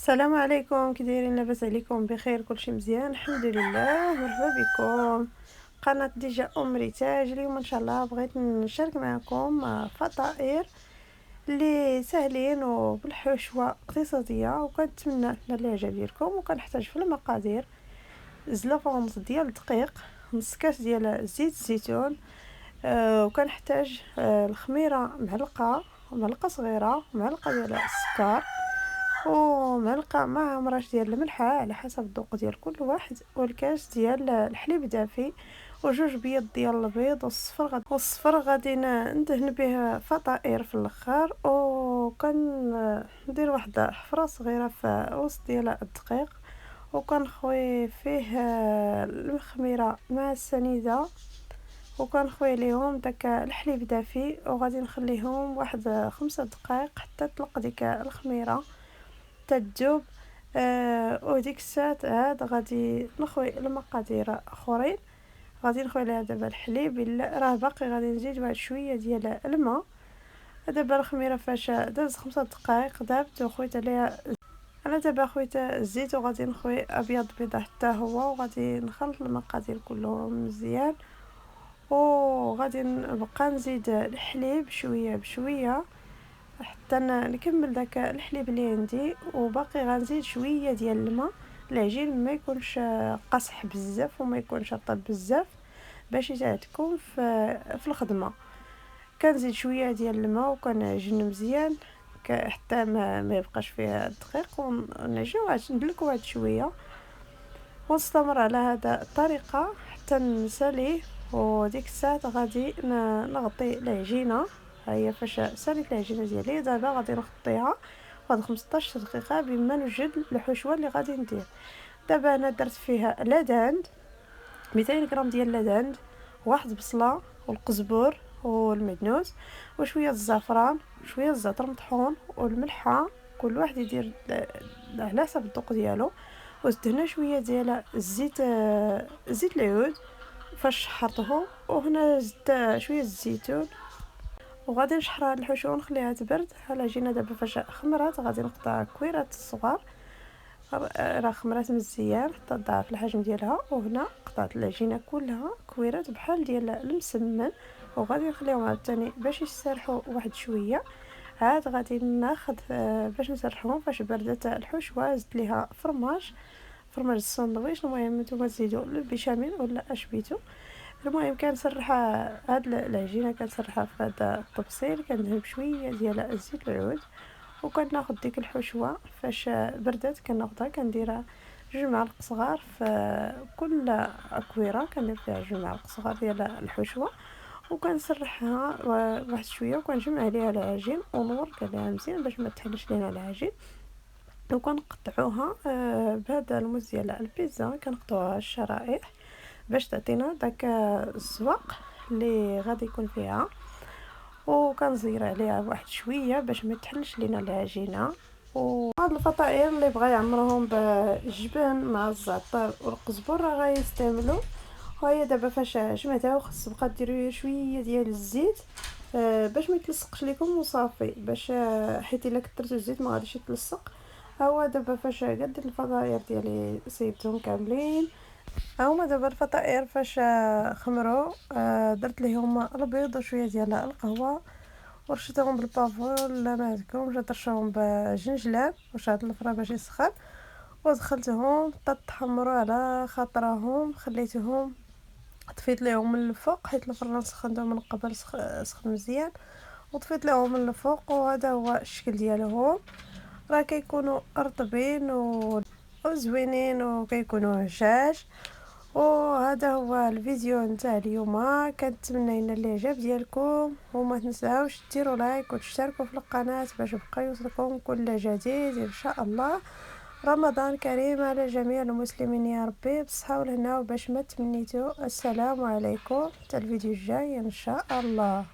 السلام عليكم، كي دايرين؟ لاباس عليكم؟ بخير؟ كلشي مزيان الحمد لله. مرحبا بكم قناه ديجا ريتاج. اليوم ان شاء الله بغيت نشارك معكم فطائر اللي سهلين وبالحشوه اقتصاديه، وكنتمنى نال الاعجاب ديالكم. وكنحتاج في المقادير زلافه ونص ديال الدقيق، نص كاس ديال زيت الزيتون، وكنحتاج الخميره معلقه صغيره، معلقه ديال السكر، ومعلقه مع مرش ديال الملحه على حسب الذوق ديال كل واحد، والكاس ديال الحليب دافي، وجوج بيض ديال البيض، والصفر غادي ندهن به فطائر في الاخر. وكندير واحد حفره صغيره في وسط ديال الدقيق، وكنخوي فيه الخميره مع السنيده، وكنخوي عليهم داك الحليب دافي، وغادي نخليهم واحد 5 دقائق حتى تطلق ديك الخميره تذوب. وديك الساعه عاد غادي نخوي المقادير اخرين. غادي نخوي عليها دابا الحليب، الا راه باقي غادي نزيد واحد شويه ديال الماء. دابا الخميره فاش داز 5 دقائق دابت، وخويت عليها انا دابا خويت الزيت، وغادي نخوي ابيض بيضه حتى هو، وغادي نخلط المقادير كلهم مزيان، وغادي نبقى نزيد الحليب شويه بشويه حتى نكمل داك الحليب اللي عندي، وباقي غنزيد شويه ديال الماء. العجين ما يكونش قاصح بزاف وما يكونش رطب بزاف باش يساعدكم في الخدمه. كنزيد شويه ديال الماء وكنعجن مزيان حتى ما يبقاش فيها الدقيق، ونعجن ندلك واحد شويه، ونستمر على هذا الطريقه حتى نساليه. وديك الساعه غادي نغطي العجينه. هي فاش ساليت العجينه ديالي دابا غادي نغطيها واحد 15 دقيقه بما نوجد الحشوه اللي غادي ندير. دابا انا درت فيها لاداند 200 غرام ديال لاداند، واحد بصله والقزبر والمدنوس وشويه الزعفران وشويه الزعتر مطحون والملحه، كل واحد يدير على حسب الذوق ديالو. وزدنا شويه ديال زيت العود فاش حرطه، وهنا زدت شويه الزيتون، وغادي نشحر هاد الحشوه ونخليها تبرد. العجينه دابا فاش خمرات غادي نقطع كويرات الصغار، راه خمرات مزيان حتى ضاعف الحجم ديالها. وهنا قطعت العجينه كلها كويرات بحال ديال المسمن، وغادي نخليهم عاوتاني باش يسرحوا واحد شويه. عاد غادي ناخذ باش نسرحهم. فاش بردت الحشوه زدت ليها فرماج الساندويتش. المهم نتوما تزيدوا البيشاميل ولا اش بيتو. المهم كنسرحها هاد العجينه كنسرحها في هذا الطبسيل، كندهن بشويه ديال زيت العود، وكناخذ ديك الحشوه فاش بردت كناخذها كنديرها 2 معالق صغار في كل اكويره، كندير فيها 2 معالق صغار ديال الحشوه، وكنسرحها واحد شويه، وكنجمع عليها العجين ونورك عليها مزيان باش ما تحلش لينا العجين. وكنقطعوها بهذا الموس ديال البيتزا، كنقطعوها الشرائح باش تعطينا داك الزواق اللي غادي يكون فيها، وكنزير عليها واحد شويه باش ما تحلش لينا العجينه. وهاد الفطائر اللي بغا يعمرهم بالجبن مع الزعتر والقزبر راه غيستعملوا. وهي دابا فاش جمعتها وخص بقى ديروا شويه ديال الزيت باش ما يتلصقش لكم وصافي، باش حيت الا كثرتوا الزيت ما غاديش يتلصق. هو دابا فاش قد الفطائر ديالي سيبتهم كاملين، هما دابا الفطائر فاش خمروا درت ليهم البيض وشويه ديال القهوه، ورشيتهم بالبافور ولا ما عندكمش ترشوهم بجنجلان وشعلت الفرا باش يسخن، ودخلتهم تحمروا على خاطرهم. خليتهم طفيت ليهم من الفوق حيت الفران سخنته من قبل سخن مزيان، وطفيت لهم من الفوق. وهذا هو الشكل ديالهم، راه كيكونوا رطبين وزوينين وكيكونوا هشاش. وهذا هو الفيديو نتاع اليوم، كنتمنى ينال الاعجاب ديالكم، وما تنساوش ديروا لايك وتشتركوا في القناه باش يبقى يوصلكم كل جديد ان شاء الله. رمضان كريم على جميع المسلمين يا ربي، بالصحه والهنا وباش ما تمنيتوا. السلام عليكم، حتى الفيديو الجاي ان شاء الله.